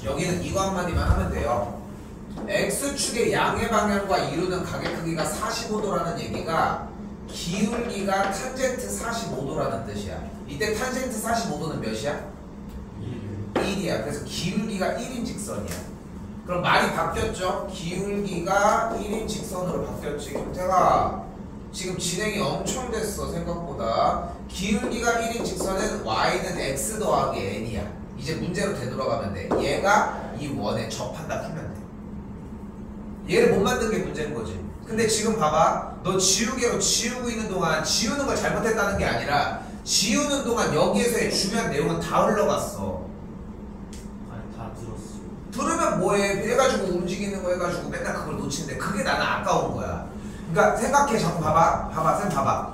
여기는 이거 한마디만 하면 돼요. X축의 양의 방향과 이루는 가게 크기가 45도라는 얘기가 기울기가 탄젠트 45도라는 뜻이야. 이때 탄젠트 45도는 몇이야? 1이야. 그래서 기울기가 1인 직선이야. 그럼 말이 바뀌었죠? 기울기가 1인 직선으로 바뀌었지. 경태가 지금 진행이 엄청 됐어. 생각보다. 기울기가 1인 직선은 y는 x 더하기 n이야. 이제 문제로 되돌아가면 돼. 얘가 이 원에 접한다 풀면 돼. 얘를 못 만든 게 문제인 거지. 근데 지금 봐봐. 너 지우개로 지우고 있는 동안 지우는 걸 잘못했다는 게 아니라 지우는 동안 여기에서의 중요한 내용은 다 흘러갔어. 아니 다 들었어. 들으면 뭐해? 해가지고 움직이는 거 해가지고 맨날 그걸 놓치는데 그게 나는 아까운 거야. 그러니까 생각해. 자꾸 봐봐. 쌤 봐봐.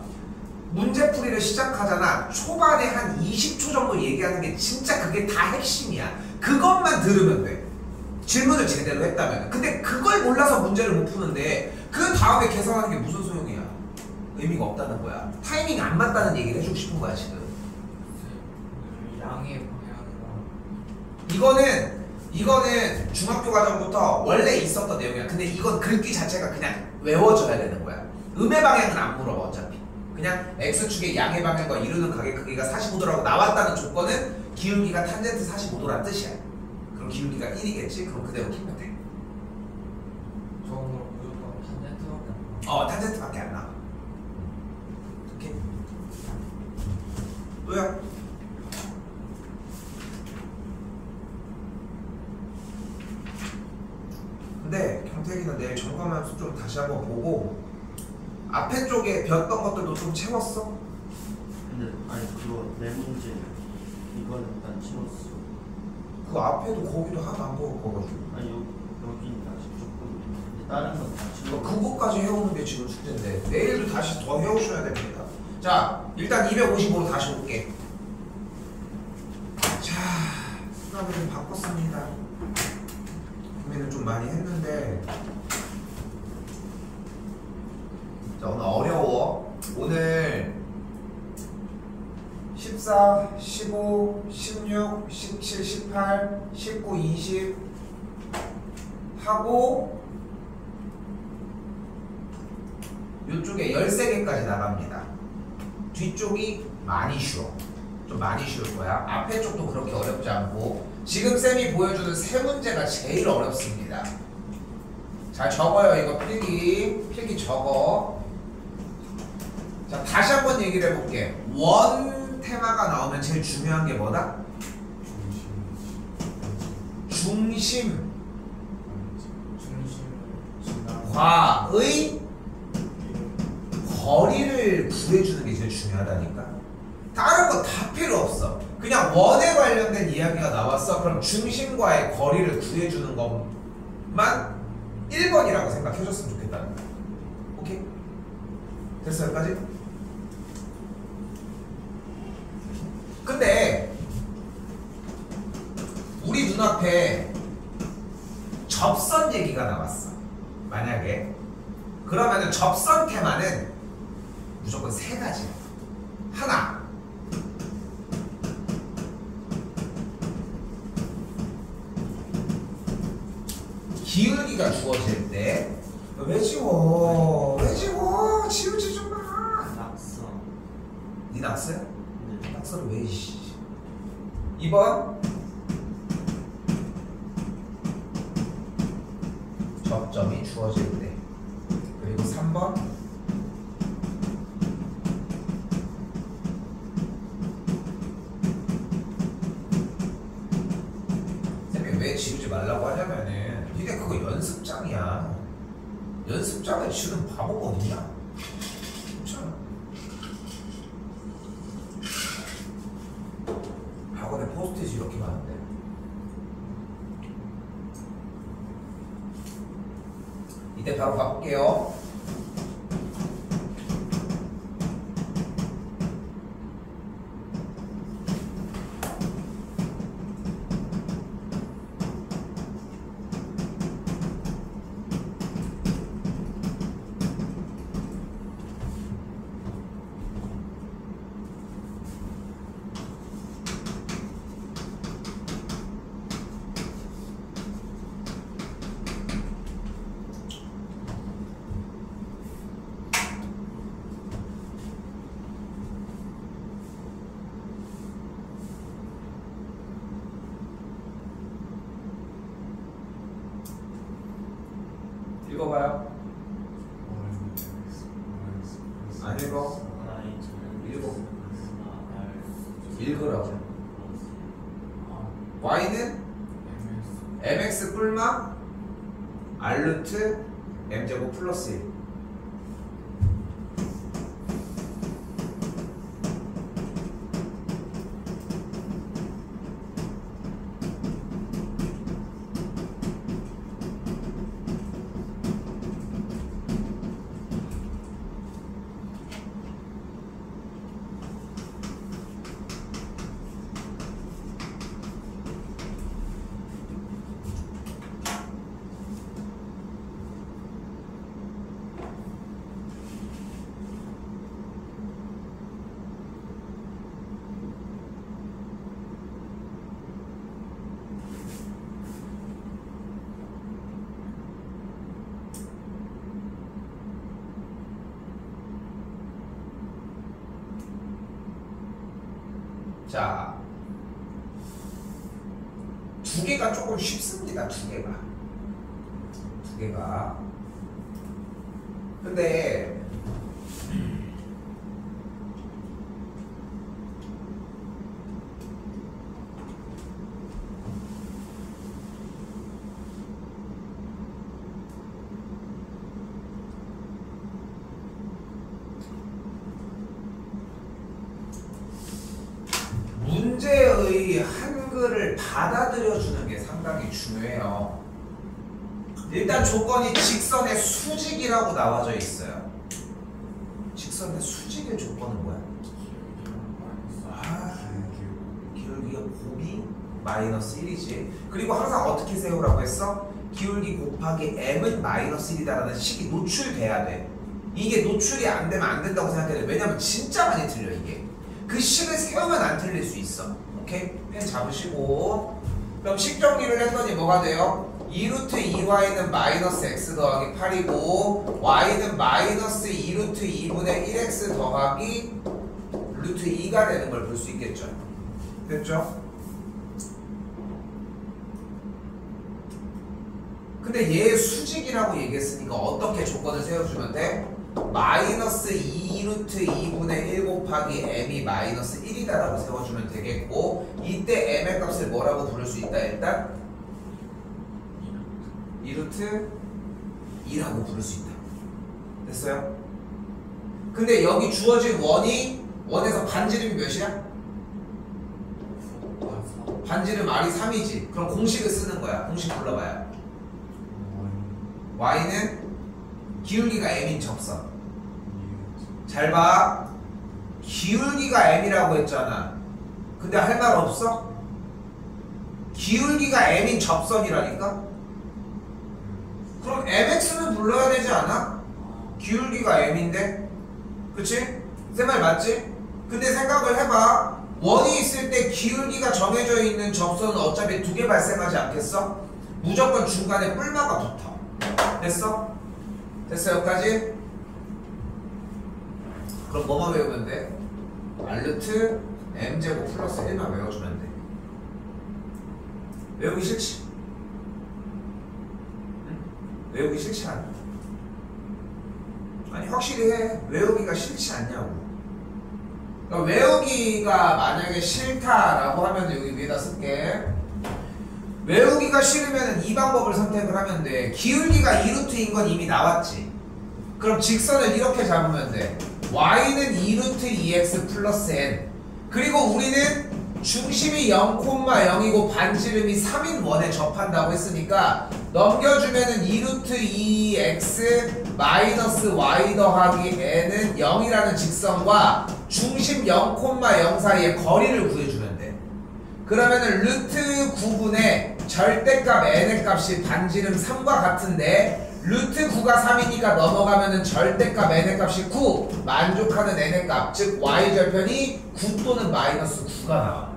문제풀이를 시작하잖아. 초반에 한 20초 정도 얘기하는 게 진짜 그게 다 핵심이야. 그것만 들으면 돼. 질문을 제대로 했다면. 근데 그걸 몰라서 문제를 못 푸는데 그 다음에 계산하는 게 무슨 소용이야. 의미가 없다는 거야. 타이밍이 안 맞다는 얘기를 해주고 싶은 거야 지금. 양의 방향과 이거는 중학교 과정부터 원래 있었던 내용이야. 근데 이건 글귀 자체가 그냥 외워줘야 되는 거야. 음의 방향은 안 물어봐 어차피. 그냥 X축의 양의 방향과 이루는 가게 크기가 45도라고 나왔다는 조건은 기울기가 탄젠트 45도란 뜻이야. 그럼 기울기가 1이겠지? 그럼 그대로 키면 돼. 저거 무조건 탄젠트밖에 안 나와. 탄젠트밖에 안 나와. 오케이? 또야? 근데 경태기는 내일 점검함수 좀 다시 한번 보고 앞에 쪽에 비었던 것들도 좀 채웠어? 근데 아니 그거 내 문제 이거는 일단 채웠어. 그 앞에도 거기도 하나도 안 보여가지고. 아니 여기는 아직 조금. 근데 다른 건 다 채웠어. 그거까지 해오는 게 지금 숙제인데 내일도 다시 더 해오셔야 됩니다. 자, 일단 255로 다시 올게. 자, 수납을 좀 바꿨습니다. 고민을 좀 많이 했는데 자, 오늘 어려워. 오늘 14, 15, 16, 17, 18, 19, 20 하고 이쪽에 13개까지 나갑니다. 뒤쪽이 많이 쉬워. 좀 많이 쉬울 거야. 앞에 쪽도 그렇게 어렵지 않고 지금 쌤이 보여주는 세 문제가 제일 어렵습니다. 잘 적어요. 이거 필기 적어. 자, 다시 한번 얘기를 해볼게. 원 테마가 나오면 제일 중요한 게 뭐다? 중심과의 거리를 구해주는 게 제일 중요하다니까. 다른 거 다 필요 없어. 그냥 원에 관련된 이야기가 나왔어. 그럼 중심과의 거리를 구해주는 것만 1번이라고 생각해줬으면 좋겠다는 거야. 오케이? 됐어 여기까지? 근데 우리 눈앞에 접선 얘기가 나왔어. 만약에 그러면은 접선 테마는 무조건 세 가지. 하나, 기울기가 주어질 때 왜 지워? 왜 지워? 지우지 좀 마. 낙서. 니 낙서야? 네. 낙서를 왜 이씨. 2번 접점이 주어질 때. 그리고 3번 쌤이 왜 지우지 말라고 하냐면은 니네 그거 연습장이야. 연습장을 지우는 바보가 어디냐? 그렇잖아. 학원에 포스트잇이 이렇게 많은데 이때 바로 가볼게요. 읽어봐요. 안 읽어? 읽어. 읽으라고. y는 mx 뿔마 r루트 m제곱 플러스 1. 자, 두 개가 조금 쉽습니다. 두 개가. 근데 문제의 한글을 받아들여주는 게 상당히 중요해요. 일단 조건이 직선의 수직이라고 나와져 있어요. 직선의 수직의 조건은 뭐야? 기울기가 곱이 마이너스 1이지. 그리고 항상 어떻게 세우라고 했어? 기울기 곱하기 m은 마이너스 1이다라는 식이 노출돼야 돼. 이게 노출이 안 되면 안 된다고 생각해야 돼. 왜냐면 진짜 많이 틀려 이게. 그 식을 세우면 안 틀릴 수 있어. 오케이? 펜 잡으시고. 그럼 식 정리를 했더니 뭐가 돼요? 2루트 2y는 마이너스 x 더하기 8이고 y는 마이너스 2루트 2분의 1x 더하기 루트 2가 되는 걸 볼 수 있겠죠. 됐죠? 근데 얘 수직이라고 얘기했으니까 어떻게 조건을 세워주면 돼? 마이너스 2루트 2분의 1 곱하기 m이 마이너스 1이다라고 세워주면 되겠고, 이때 m의 값을 뭐라고 부를 수 있다? 일단 2루트 2라고 부를 수 있다. 됐어요? 근데 여기 주어진 원에서 반지름이 몇이야? 반지름 r이 3이지. 그럼 공식을 쓰는 거야. 공식 불러봐요. y는 기울기가 m인 접선. 잘 봐. 기울기가 m이라고 했잖아. 근데 할 말 없어? 기울기가 m인 접선이라니까? 그럼 mx는 불러야 되지 않아? 기울기가 m인데? 그치? 내 말 맞지? 근데 생각을 해봐. 원이 있을 때 기울기가 정해져 있는 접선은 어차피 두 개 발생하지 않겠어? 무조건 중간에 뿔마가 붙어. 됐어? 됐어 여기까지? 그럼 뭐만 외우면 돼? r루트 m제곱 플러스 1만 외워주면 돼. 외우기 싫지? 응? 외우기 싫지 않아? 아니 확실히 해. 외우기가 싫지 않냐고. 그러니까 외우기가 만약에 싫다라고 하면 여기 위에다 쓸게. 외우기가 싫으면 이 방법을 선택을 하면 돼. 기울기가 2루트인 건 이미 나왔지. 그럼 직선을 이렇게 잡으면 돼. y는 2루트 2x 플러스 n. 그리고 우리는 중심이 0,0이고 반지름이 3인 원에 접한다고 했으니까 넘겨주면은 2루트 2x 마이너스 y 더하기 n은 0이라는 직선과 중심 0,0 사이의 거리를 구해주면 돼. 그러면은 루트 9분의 절대값 n의 값이 반지름 3과 같은데 루트 9가 3이니까 넘어가면은 절대값 n의 값이 9, 만족하는 n의 값, 즉 y절편이 9 또는 마이너스 9가 나와.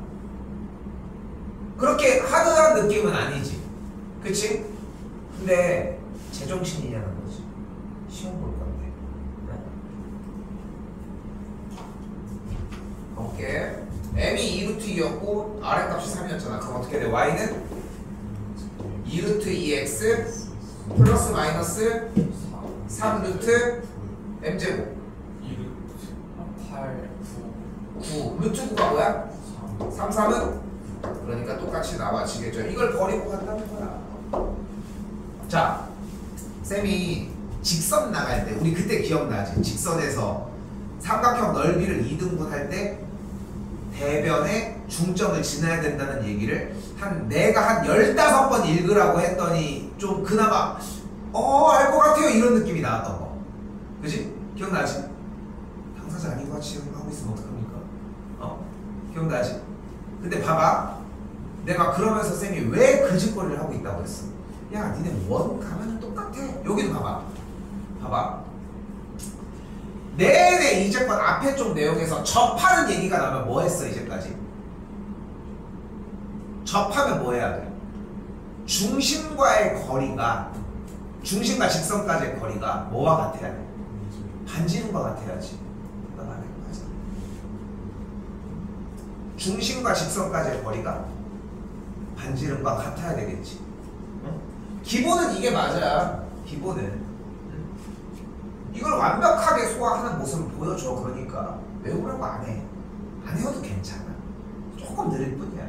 그렇게 하드한 느낌은 아니지. 그치? 근데 제정신이냐는 거지. 시험 볼 건데. 오케이. m이 2루트 2였고 아래 값이 3이었잖아. 그럼 어떻게 돼? y는 2루트 2x 플러스 마이너스 3 루트 m제곱 8, 9 루트 9가 뭐야? 3, 3은? 그러니까 똑같이 나와지겠죠. 이걸 버리고 간다는 거야. 자, 쌤이 직선 나갈 때 우리 그때 기억나지? 직선에서 삼각형 넓이를 2등분 할 때 대변의 중점을 지나야 된다는 얘기를 내가 한 15번 읽으라고 했더니 좀 그나마 알 것 같아요 이런 느낌이 나왔던 거. 그지? 기억나지? 당사자 아닌 것 같이 하고 있으면 어떡합니까? 기억나지? 근데 봐봐, 내가 그러면서 쌤이 왜 그 짓거리를 하고 있다고 했어? 야, 니네 원 가면은 똑같아. 여기도 봐봐. 내내 이제껏 앞에 쪽 내용에서 접하는 얘기가 나면 뭐 했어 이제까지? 접하면 뭐 해야 돼? 중심과의 거리가, 중심과 직선까지의 거리가 뭐와 같아야 돼? 반지름과 같아야지. 맞아. 중심과 직선까지의 거리가 반지름과 같아야 되겠지. 기본은 이게 맞아. 기본은 이걸 완벽하게 소화하는 모습을 보여줘. 그러니까 외우라고 안 해도 괜찮아. 조금 느릴 뿐이야.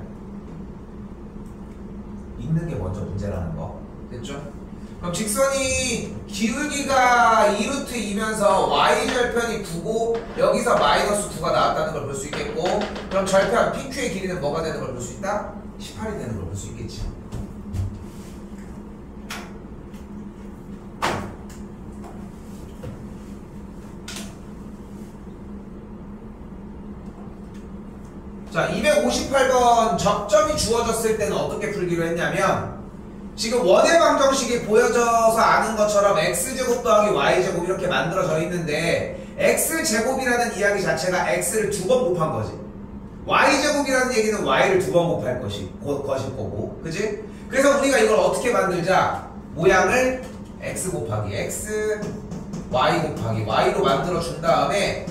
읽는 게 먼저 문제라는 거. 됐죠? 그럼 직선이 기울기가 2루트 2면서 y절편이 9고 여기서 마이너스 9가 나왔다는 걸 볼 수 있겠고, 그럼 절편 PQ의 길이는 뭐가 되는 걸 볼 수 있다? 18이 되는 걸 볼 수 있겠지. 자, 258번 접점이 주어졌을 때는 어떻게 풀기로 했냐면, 지금 원의 방정식이 보여져서 아는 것처럼 x제곱 더하기 y제곱 이렇게 만들어져 있는데, x제곱이라는 이야기 자체가 x를 2번 곱한 거지. y제곱이라는 얘기는 y를 2번 곱할 것일 거고, 그지? 그래서 우리가 이걸 어떻게 만들자? 모양을 x 곱하기 x, y 곱하기 y로 만들어 준 다음에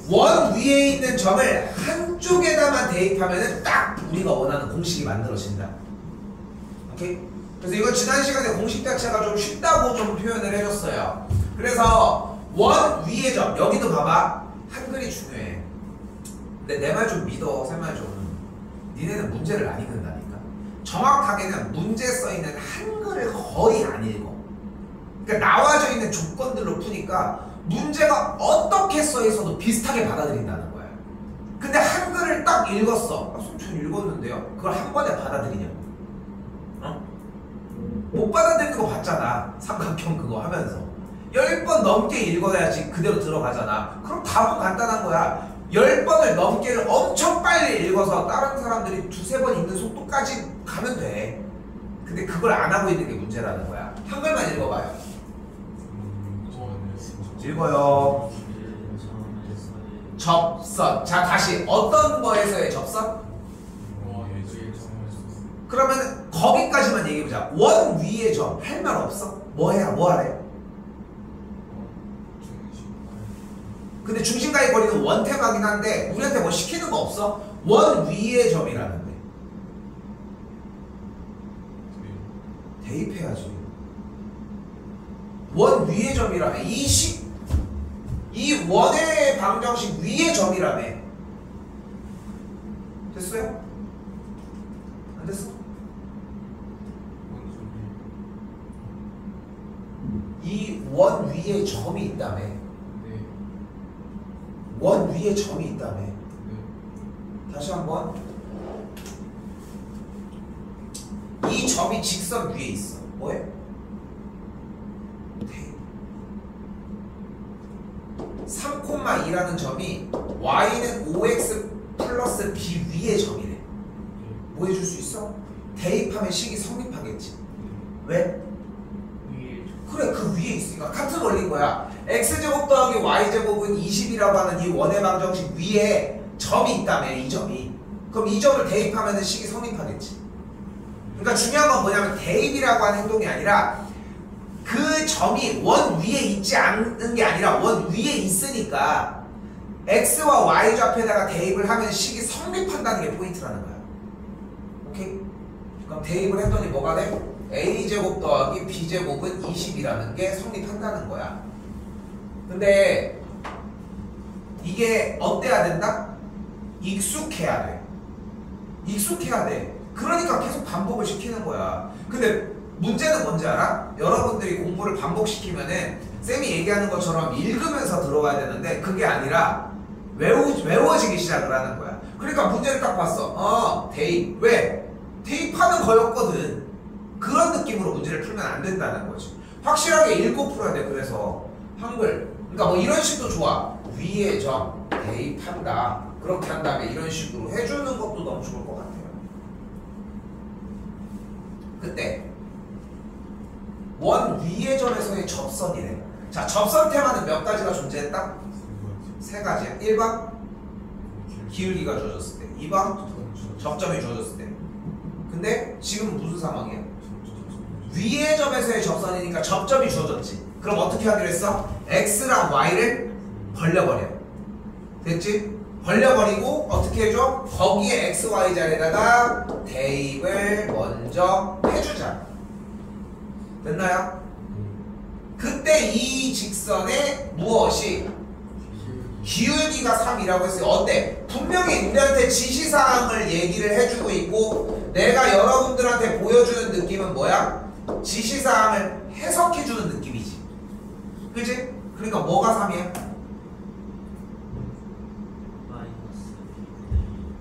원 위에 있는 점을 한쪽에다만 대입하면은 딱 우리가 원하는 공식이 만들어진다. 오케이? 그래서 이건 지난 시간에 공식 자체가 좀 쉽다고 좀 표현을 해줬어요. 그래서 원 위의 점, 여기도 봐봐. 한글이 중요해. 근데 내 말 좀 믿어. 쌤말 좀. 니네는 문제를 안 읽는다니까. 정확하게는 문제 써있는 한글을 거의 안 읽어. 그러니까 나와져 있는 조건들로 푸니까 문제가 어떻게 써 있어도 비슷하게 받아들인다는 거야. 근데 한글을 딱 읽었어. 전 읽었는데요. 그걸 한 번에 받아들이냐고. 못 받아들이는 거 봤잖아. 삼각형 그거 하면서 10번 넘게 읽어야지 그대로 들어가잖아. 그럼 답은 간단한 거야. 10번을 넘게를 엄청 빨리 읽어서 다른 사람들이 2-3번 읽는 속도까지 가면 돼. 근데 그걸 안 하고 있는 게 문제라는 거야. 한글만 읽어봐요. 읽어요. 접선. 자, 다시 어떤 거에서의 접선? 그러면 거기까지만 얘기해보자. 원 위의 점 할 말 없어? 뭐 하래? 근데 중심과의 거리는 원테마긴 한데 우리한테 뭐 시키는 거 없어? 원 위의 점이라는데 대입해야지. 원 위의 점이라며. 이 원의 방정식 위의 점이라며. 됐어요? 안 됐어? 이 원 위에 점이 있다며. 원 위에 점이 있다며. 다시 한번. 이 점이 직선 위에 있어. 뭐해? 3,2라는 점이 y는 5x 플러스 b 위의 점이래. 뭐 해줄 수 있어? 대입하면 식이 성립하겠지. 왜? 그래, 그 위에 있으니까 같은 원리인 거야. x제곱 더하기 y제곱은 20이라고 하는 이 원의 방정식 위에 점이 있다며. 이 점이. 그럼 이 점을 대입하면 식이 성립하겠지. 그러니까 중요한 건 뭐냐면 대입이라고 하는 행동이 아니라 그 점이 원 위에 있지 않는 게 아니라 원 위에 있으니까 x와 y 좌표에다가 대입을 하면 식이 성립한다는 게 포인트라는 거야. 오케이? 그럼 대입을 했더니 뭐가 돼? a제곱 더하기 b제곱은 20이라는 게 성립한다는 거야. 근데 이게 어때야 된다? 익숙해야 돼. 익숙해야 돼. 그러니까 계속 반복을 시키는 거야. 근데 문제는 뭔지 알아? 여러분들이 공부를 반복시키면은 쌤이 얘기하는 것처럼 읽으면서 들어와야 되는데 그게 아니라 외워지기 시작을 하는 거야. 그러니까 문제를 딱 봤어. 대입. 왜? 대입하는 거였거든. 그런 느낌으로 문제를 풀면 안 된다는 거지. 확실하게 읽고 풀어야 돼. 그래서 한글. 그러니까 뭐 이런 식도 좋아. 위의 점 대입한다. 그렇게 한 다음에 이런 식으로 해주는 것도 너무 좋을 것 같아요. 그때 원 위의 점에서의 접선이래. 자, 접선 테마는 몇 가지가 존재했다? 세 가지야. 1번 기울기가 주어졌을 때, 2번 접점이 주어졌을 때. 근데 지금 무슨 상황이야? 위의 점에서의 접선이니까 접점이 주어졌지. 그럼 어떻게 하기로 했어? x랑 y를 벌려버려. 됐지? 벌려버리고 어떻게 해줘? 거기에 x, y 자리에다가 대입을 먼저 해주자. 됐나요? 그때 이 직선에 무엇이? 기울기가 3이라고 했어요. 어때? 분명히 우리한테 지시사항을 얘기를 해주고 있고 내가 여러분들한테 보여주는 느낌은 뭐야? 지시사항을 해석해주는 느낌이지. 그치? 그러니까 뭐가 3이야?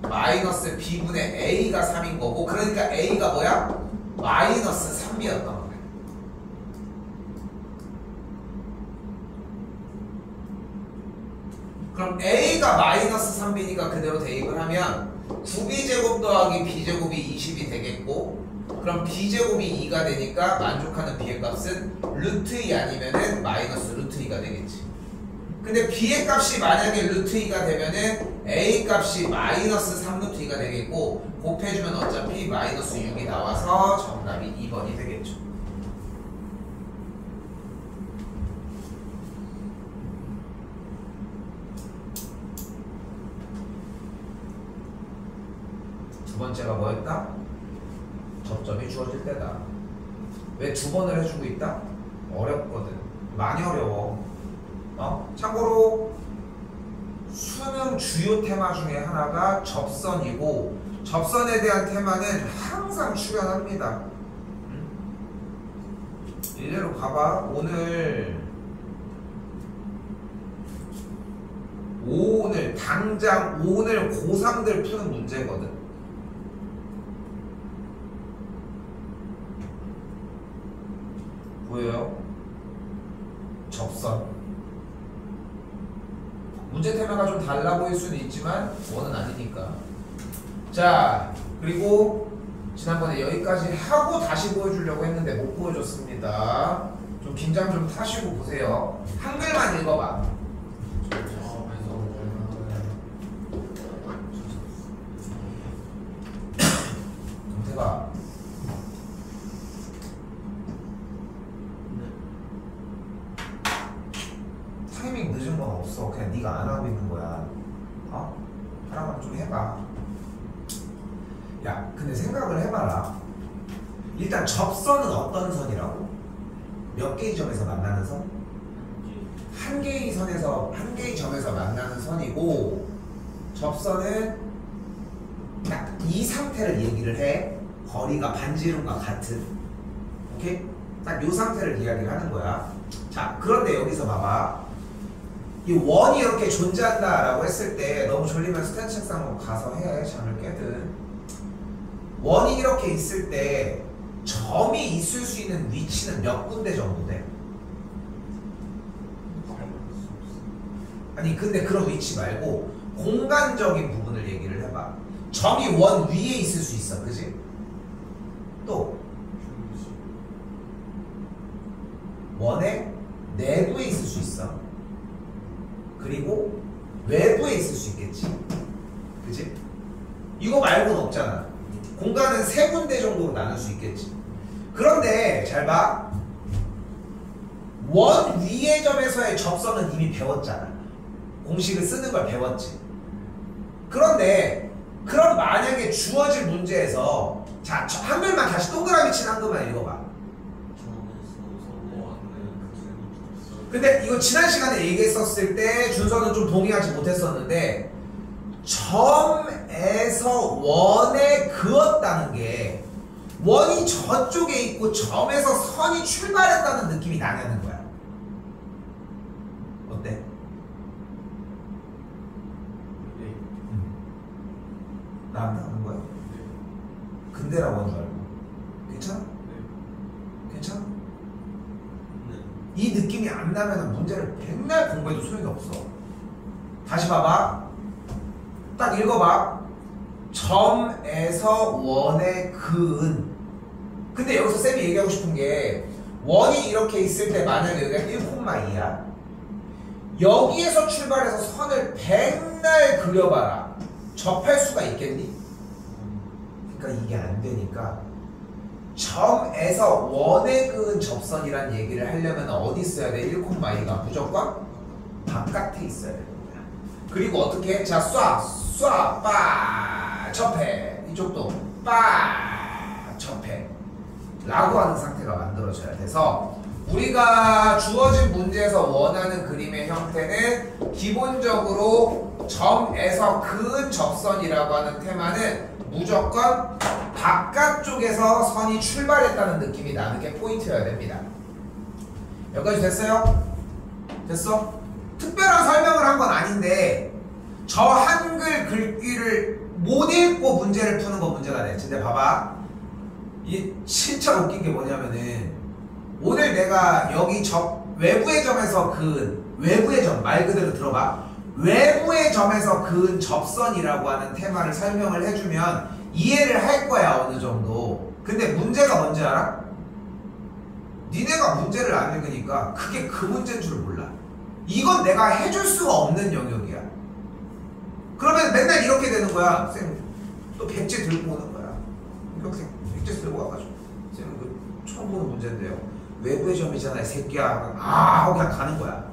마이너스 b분의 a가 3인 거고 그러니까 a가 뭐야? 마이너스 3이었던 거야. 그럼 a가 마이너스 3b니까 그대로 대입을 하면 9b제곱 더하기 b제곱이 20이 되겠고 그럼 b제곱이 2가 되니까 만족하는 b의 값은 루트 2 아니면은 마이너스 루트 2가 되겠지. 근데 b의 값이 만약에 루트 2가 되면은 a 값이 마이너스 3 루트 2가 되겠고 곱해주면 어차피 마이너스 6이 나와서 정답이 2번이 되겠죠. 두 번째가 뭐였다? 접점이 주어질 때다. 왜 두 번을 해주고 있다? 어렵거든. 많이 어려워. 참고로 수능 주요 테마 중에 하나가 접선이고 접선에 대한 테마는 항상 출연합니다. 일례로 봐봐. 당장 오늘 고3들 푸는 문제거든. 보여요? 접선. 문제 테마가 좀 달라 보일 수는 있지만 원은 아니니까. 자, 그리고 지난번에 여기까지 하고 다시 보여주려고 했는데 못 보여줬습니다. 좀 긴장 좀 타시고 보세요. 한글만 읽어봐. 동태가 타이밍 늦은 건 없어. 그냥 네가 안 하고 있는 거야. 하나만 좀 해봐. 야, 근데 생각을 해봐라. 일단 접선은 어떤 선이라고? 몇 개의 점에서 만나는 선? 한 개의 점에서 만나는 선이고 접선은 딱 이 상태를 얘기를 해. 거리가 반지름과 같은. 오케이? 딱 이 상태를 이야기를 하는 거야. 자, 그런데 여기서 봐봐. 이 원이 이렇게 존재한다라고 했을 때 너무 졸리면 스탠 책상으로 가서 해. 잠을 깨든. 원이 이렇게 있을 때 점이 있을 수 있는 위치는 몇 군데 정도 돼? 아니 근데 그런 위치 말고 공간적인 부분을 얘기를 해봐. 점이 원 위에 있을 수 있어. 그지? 또 원의 내부에 있을 수 있어. 그리고 외부에 있을 수 있겠지. 그지? 이거 말고는 없잖아. 공간은 세 군데 정도로 나눌 수 있겠지. 그런데 잘 봐. 원 위의 점에서의 접선은 이미 배웠잖아. 공식을 쓰는 걸 배웠지. 그런데 그럼 만약에 주어질 문제에서 자, 한글만 다시 동그라미 친 한글만 읽어봐. 근데 이거 지난 시간에 얘기했었을 때 준서는 좀 동의하지 못했었는데 점에서 원에 그었다는 게 원이 저쪽에 있고 점에서 선이 출발했다는 느낌이 나냐는 거야. 어때? 나한다는 거야? 근데라고 한 줄 알고. 괜찮아? 괜찮아? 이 느낌이 안 나면 문제를 백날 공부해도 소용이 없어. 다시 봐봐. 딱 읽어봐. 점에서 원에 그은. 근데 여기서 쌤이 얘기하고 싶은 게 원이 이렇게 있을 때 만약에 여기가 1,2야. 여기에서 출발해서 선을 백날 그려봐라. 접할 수가 있겠니? 그러니까 이게 안 되니까 점에서 원에 그은 접선이란 얘기를 하려면 어디 있어야 돼? 1,2가 무조건 바깥에 있어야 되는 거야. 그리고 어떻게? 자, 쏴, 빠, 접해. 이쪽도 빠, 접해. 라고 하는 상태가 만들어져야 돼서 우리가 주어진 문제에서 원하는 그림의 형태는 기본적으로 점에서 그은 접선이라고 하는 테마는 무조건 바깥쪽에서 선이 출발했다는 느낌이 나는 게 포인트여야 됩니다. 여기까지 됐어요? 됐어? 특별한 설명을 한 건 아닌데 저 한글 글귀를 못 읽고 문제를 푸는 건 문제가 돼. 근데 봐봐. 이게 진짜 웃긴 게 뭐냐면은 오늘 내가 여기 외부의 점에서 그은 외부의 점 말 그대로 들어봐. 외부의 점에서 그은 접선이라고 하는 테마를 설명을 해주면 이해를 할 거야 어느 정도. 근데 문제가 뭔지 알아? 니네가 문제를 안 읽으니까 그게 그 문제인 줄 몰라. 이건 내가 해줄 수가 없는 영역이야. 그러면 맨날 이렇게 되는 거야. 쌤 또 백제 들고 오는 거야. 이렇게 백제 들고 와가지고 쌤은 그 처음 보는 문제인데요. 외부의 점이잖아 이 새끼야. 하고 그냥 가는 거야.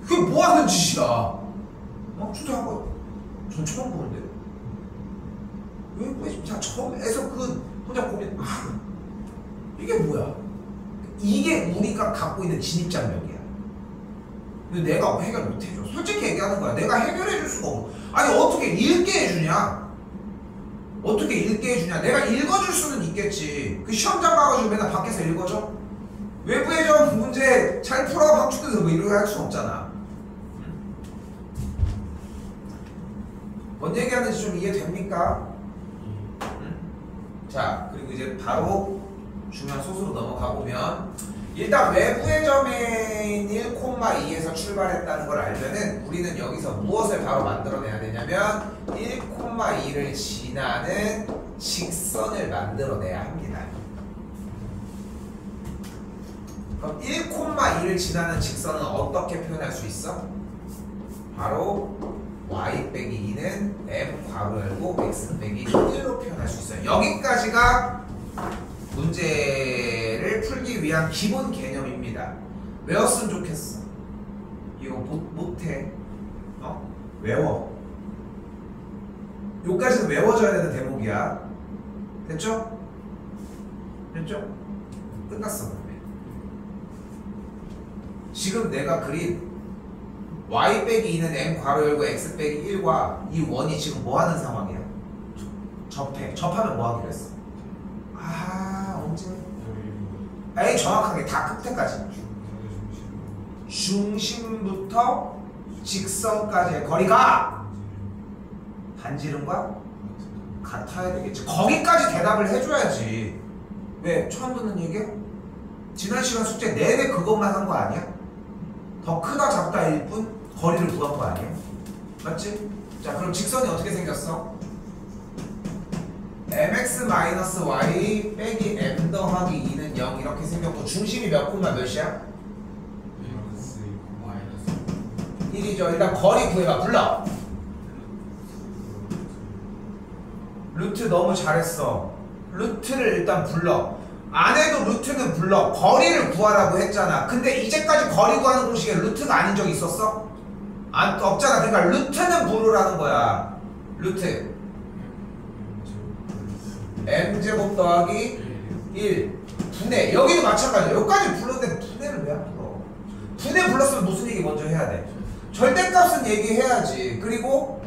그게 뭐 하는 짓이야. 주저한 거. 전 처음 보는데. 외부의 점. 자, 처음에서 그 혼자 고민. 이게 뭐야? 이게 우리가 갖고 있는 진입장벽이야. 근데 내가 해결 못 해줘. 솔직히 얘기하는 거야. 내가 해결해 줄 수가 없어. 아니 어떻게 읽게 해주냐? 어떻게 읽게 해주냐? 내가 읽어줄 수는 있겠지. 그 시험장 가가지고 맨날 밖에서 읽어줘? 외부의 점 문제 잘 풀어 방출돼서 뭐 이렇게 할 수 없잖아. 뭔 얘기하는지 좀 이해됩니까? 자, 그리고 이제 바로 중요한 소수로 넘어가 보면 일단 외부의 점인 1,2에서 출발했다는 걸 알면은 우리는 여기서 무엇을 바로 만들어내야 되냐면 1,2를 지나는 직선을 만들어내야 합니다. 그럼 1,2를 지나는 직선은 어떻게 표현할 수 있어? 바로 y 빼기 2는 m 괄호 열고 x 빼기 1로 표현할 수 있어요. 여기까지가 문제를 풀기 위한 기본 개념입니다. 외웠으면 좋겠어. 이거 못해. 외워. 여기까지는 외워져야 되는 대목이야. 됐죠? 됐죠? 끝났어. 지금 내가 그린 y 빼기 2는 m 괄호 열고 x 빼기 1과 이 원이 지금 뭐 하는 상황이야? 접해. 접하면 뭐 하기로 했어? 언제? 에이 정확하게 다 끝에까지. 중심부터 직선까지의 거리가 반지름과 같아야 되겠지. 거기까지 대답을 해줘야지. 왜? 처음 듣는 얘기야? 지난 시간 숙제 내내 그것만 한 거 아니야? 더 크다 작다일 뿐 거리를 구한 거 아니야? 맞지? 자, 그럼 직선이 어떻게 생겼어? mx-y 빼기 m 더하기 2는 0 이렇게 생겼고 중심이 몇 콤마 몇이야? 1이죠. 일단 거리 구해봐. 불러. 루트 너무 잘했어. 루트를 일단 불러. 안 해도 루트는 불러. 거리를 구하라고 했잖아. 근데 이제까지 거리 구하는 공식에 루트가 아닌 적 있었어? 없잖아. 그러니까 루트는 부르라는 거야. 루트. m제곱 더하기 1 분해. 여기도 마찬가지야. 여기까지 불렀는데 분해를 왜 안 불러? 분해 불렀으면 무슨 얘기 먼저 해야 돼? 절대값은 얘기해야지. 그리고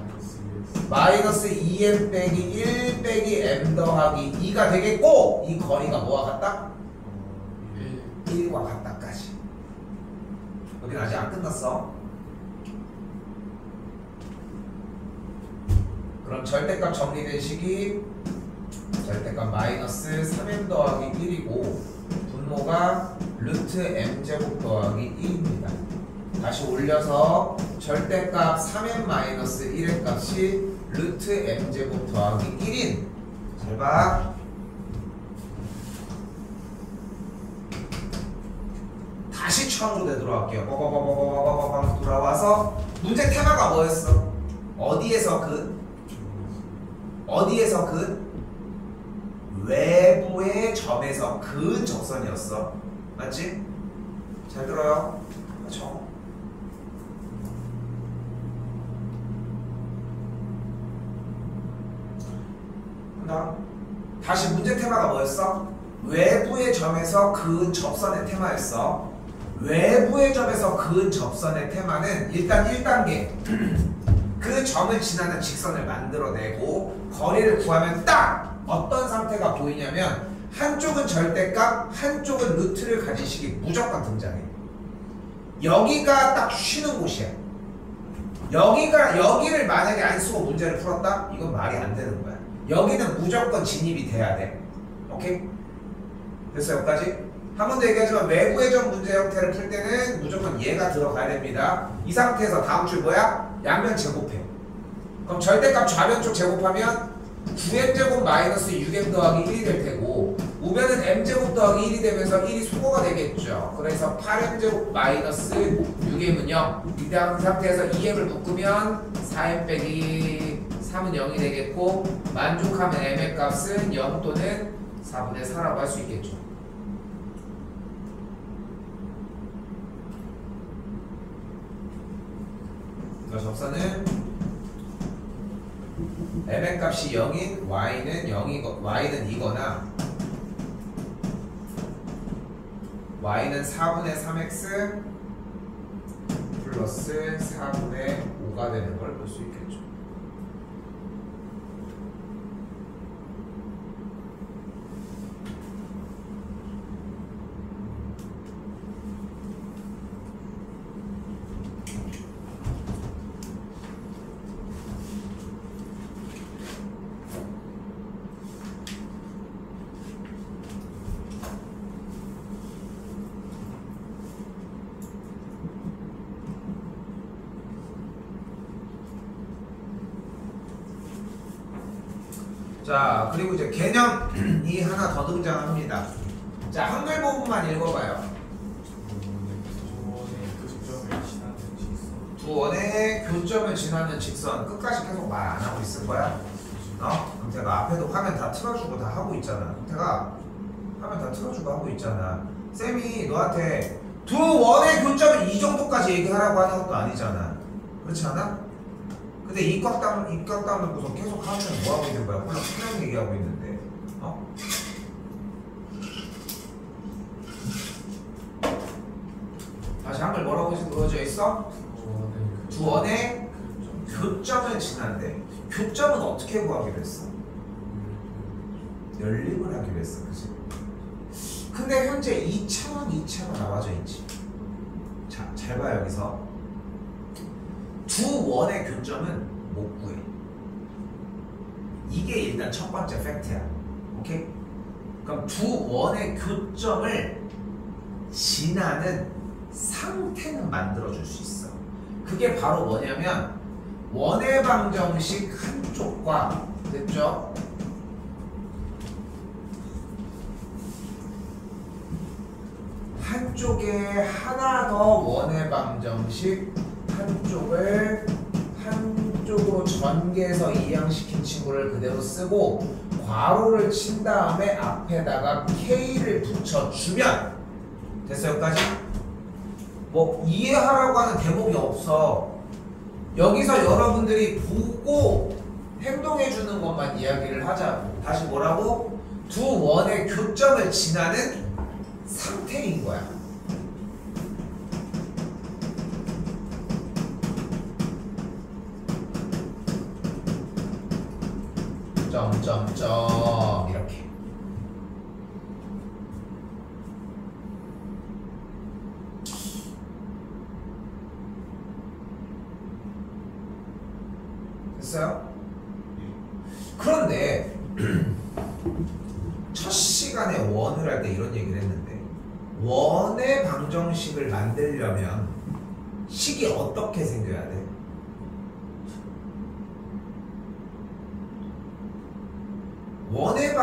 마이너스 2m 빼기 1 빼기 m 더하기 2가 되겠고 이 거리가 뭐와 같다? 1과 같다까지. 여기는 아직 안 끝났어. 그럼 절대값 정리된 식이 절대값 마이너스 3m 더하기 1이고 분모가 루트 m제곱 더하기 2입니다. 다시 올려서 절대값 3m 마이너스 1의 값이 루트 m제곱 더하기 1인 잘 봐. 다시 처음으로 되돌아갈게요. 빠바바바바바바바 돌아와서 문제 테마가 뭐였어? 어디에서 근? 어디에서 근? 외부의 점에서 근 적선이었어. 맞지? 잘 들어요? 그렇죠? 다시 문제 테마가 뭐였어? 외부의 점에서 근 접선의 테마였어. 외부의 점에서 근 접선의 테마는 일단 1단계 그 점을 지나는 직선을 만들어내고 거리를 구하면 딱 어떤 상태가 보이냐면 한쪽은 절대값, 한쪽은 루트를 가진 식이 무조건 등장해. 여기가 딱 쉬는 곳이야. 여기를 만약에 안 쓰고 문제를 풀었다? 이건 말이 안 되는 거야. 여기는 무조건 진입이 돼야 돼. 오케이? 됐어 여기까지? 한 번 더 얘기하지만 외부의 점 문제 형태를 풀 때는 무조건 얘가 들어가야 됩니다. 이 상태에서 다음 줄 뭐야? 양면 제곱해. 그럼 절대값 좌변쪽 제곱하면 9m제곱 마이너스 6m 더하기 1이 될 테고 우변은 m제곱 더하기 1이 되면서 1이 소거가 되겠죠. 그래서 8m제곱 마이너스 6m은 0. 이 상태에서 2m을 묶으면 4m 빼기 3은 0이 되겠고 만족하면 m의 값은 0 또는 4분의 4라고 할 수 있겠죠. 그 접선은 m의 값이 0인 y는 이거나 y는 4분의 3x 플러스 4분의 5가 되는 걸 볼 수 있겠죠. 자, 그리고 이제 개념이 하나 더 등장합니다. 자, 한글 부분만 읽어봐요. 두 원의 교점을 지나는 직선. 끝까지 계속 말 안 하고 있을 거야. 은태가 앞에도 화면 다 틀어주고 다 하고 있잖아. 은태가 화면 다 틀어주고 하고 있잖아. 쌤이 너한테 두 원의 교점을 이 정도까지 얘기하라고 하는 것도 아니잖아. 그렇지 않아? 근데 이꽉 다물고서 계속 하면 뭐 하고 있는 거야? 홀라 그냥 얘기하고 있는데, 다시 한글 뭐라고 그려져 있어? 두 원의 교점을 지난대. 교점은 어떻게 구하기로 했어? 연립을 하기로 했어, 그치? 근데 현재 2차가 나와져 있지. 자, 잘 봐요 여기서. 두 원의 교점은 못 구해. 이게 일단 첫 번째 팩트야. 오케이? 그럼 두 원의 교점을 지나는 상태는 만들어줄 수 있어. 그게 바로 뭐냐면 원의 방정식 한쪽과 됐죠? 한쪽에 하나 더 원의 방정식 한쪽으로 전개해서 이항시킨 친구를 그대로 쓰고 괄호를 친 다음에 앞에다가 K를 붙여주면 됐어요? 여기까지? 뭐 이해하라고 하는 대목이 없어. 여기서 여러분들이 보고 행동해주는 것만 이야기를 하자고. 다시 뭐라고? 두 원의 교점을 지나는 상태인 거야. 점점점 이렇게. 됐어요? 그런데 첫 시간에 원을 할 때 이런 얘기를 했는데 원의 방정식을 만들려면 식이 어떻게 생겨야 돼? 원의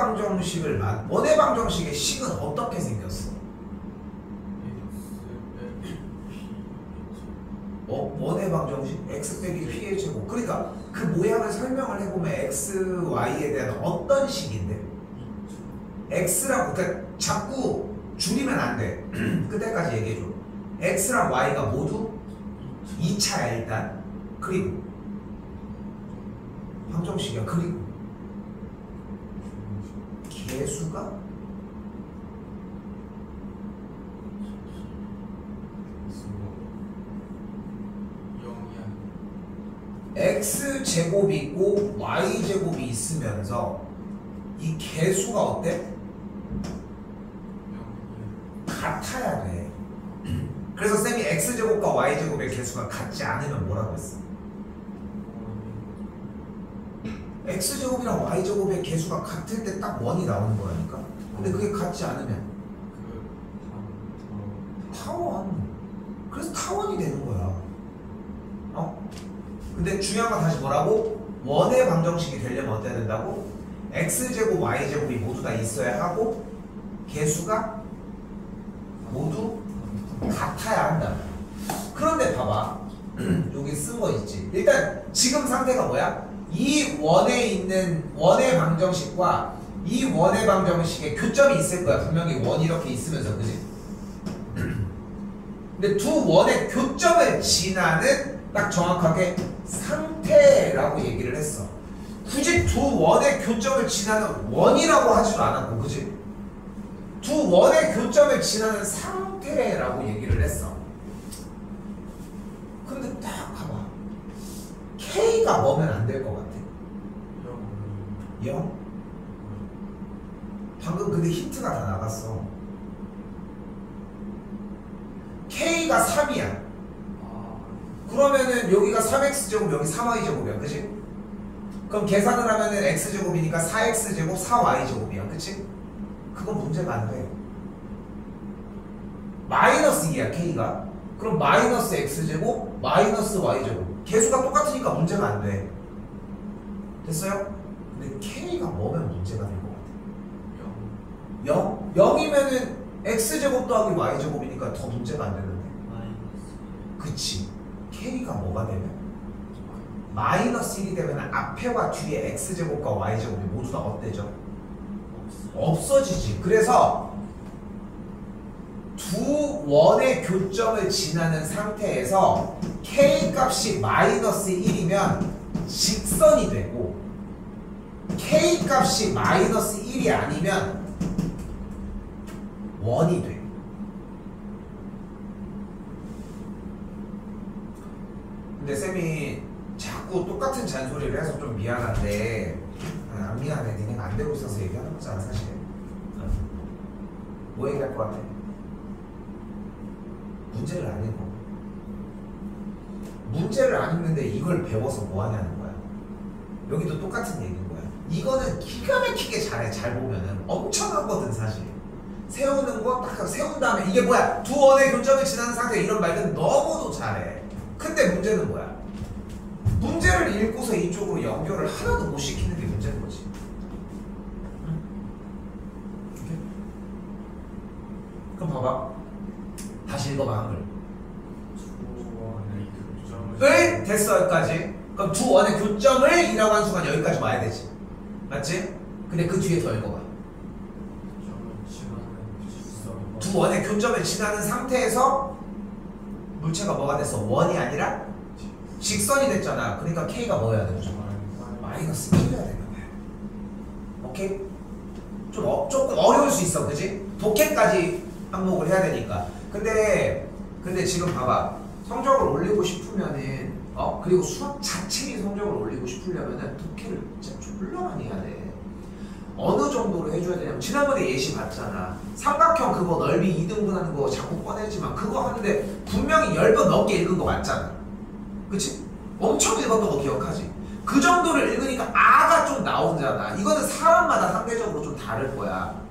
방정식의 식은 어떻게 생겼어? 원의 방정식 x 빼기 p의 제곱. 그러니까 그 모양을 설명을 해보면 x, y에 대한 어떤 식인데 x라고 그러니까 자꾸 줄이면 안 돼. 그때까지 얘기해줘. x랑 y가 모두 2차야 일단. 그리고 방정식이야. 그리고 개수가 x제곱이 있고 y제곱이 있으면서 이 개수가 어때? 같아야 돼. 그래서 쌤이 x제곱과 y제곱의 개수가 같지 않으면 뭐라고 했어? x제곱이랑 y제곱의 개수가 같을 때 딱 원이 나오는 거라니까. 근데 그게 같지 않으면 타원. 그래서 타원이 되는 거야. 근데 중요한 건 다시 뭐라고? 원의 방정식이 되려면 어때야 된다고? x제곱, y제곱이 모두 다 있어야 하고 개수가 모두 같아야 한다. 그런데 봐봐. 여기 쓴 거 있지. 일단 지금 상태가 뭐야? 이 원에 있는 원의 방정식과 이 원의 방정식에 교점이 있을 거야. 분명히 원이 이렇게 있으면서, 그지? 근데 두 원의 교점을 지나는 딱 정확하게 상태라고 얘기를 했어. 굳이 두 원의 교점을 지나는 원이라고 하지도 않았고, 그지? 두 원의 교점을 지나는 상태라고 얘기를 했어. 근데 딱 봐봐. K가 뭐면 안 될 것 같아? 0? 방금 근데 힌트가 다 나갔어. K가 3이야. 그러면은 여기가 3x제곱 여기 3y제곱이야. 그치? 그럼 계산을 하면은 x제곱이니까 4x제곱 4y제곱이야. 그치? 그건 문제가 안 돼. 마이너스 2야 K가. 그럼 마이너스 x제곱 마이너스 y제곱. 개수가 똑같으니까 문제가 안 돼. 됐어요? 근데 K가 뭐면 문제가 될 것 같아? 0? 0이면은 x제곱 더하기 y제곱이니까 더 문제가 안 되는데. 그치? K가 뭐가 되면? 마이너스 1이 되면 앞에와 뒤에 x제곱과 y제곱이 모두 다 어때죠? 없어지지. 그래서 두 원의 교점을 지나는 상태에서 K 값이 마이너스 1이면 직선이 되고 K 값이 마이너스 1이 아니면 원이 돼. 근데 쌤이 자꾸 똑같은 잔소리를 해서 좀 미안한데 안 미안해. 니네가 안 되고 있어서 얘기하는 거잖아 사실. 뭐 얘기할 것 같아? 문제를 안 읽고 문제를 안 읽는데 이걸 배워서 뭐 하냐는 거야. 여기도 똑같은 얘기인 거야. 이거는 기가 막히게 잘해. 잘 보면은 엄청나거든 사실. 세우는 거 딱 세운 다음에 이게 뭐야? 두 원의 교점을 지나는 상태 이런 말들은 너무도 잘해. 근데 문제는 뭐야? 문제를 읽고서 이쪽으로 연결을 하나도 못 시키는 게 문제인 거지. 응? 그럼 봐봐. 다시 읽어봐 한글. 을 됐어 여기까지. 그럼 두 원의 교점을 이라고 한 순간 여기까지 와야 되지. 맞지? 근데 그 뒤에 더 읽어봐. 두 원의 교점을 지나는 상태에서 물체가 뭐가 됐어? 원이 아니라 직선이 됐잖아. 그러니까 K가 뭐여야 돼? 마이너스 1이어야 되는 거야. 오케이? 조금 어려울 수 있어, 그지? 독해까지 항목을 해야 되니까. 근데 지금 봐봐. 성적을 올리고 싶으면은 그리고 수학 자체의 성적을 올리고 싶으려면은 독해를 진짜 졸라 많이 해야 돼. 어느 정도로 해줘야 되냐면 지난번에 예시 봤잖아. 삼각형 그거 넓이 2등분 하는 거 자꾸 꺼내지만 그거 하는데 분명히 10번 넘게 읽은 거 맞잖아. 그치? 엄청 읽었던 거 기억하지? 그 정도를 읽으니까 아가 좀 나오잖아. 이거는 사람마다 상대적으로 좀 다를 거야.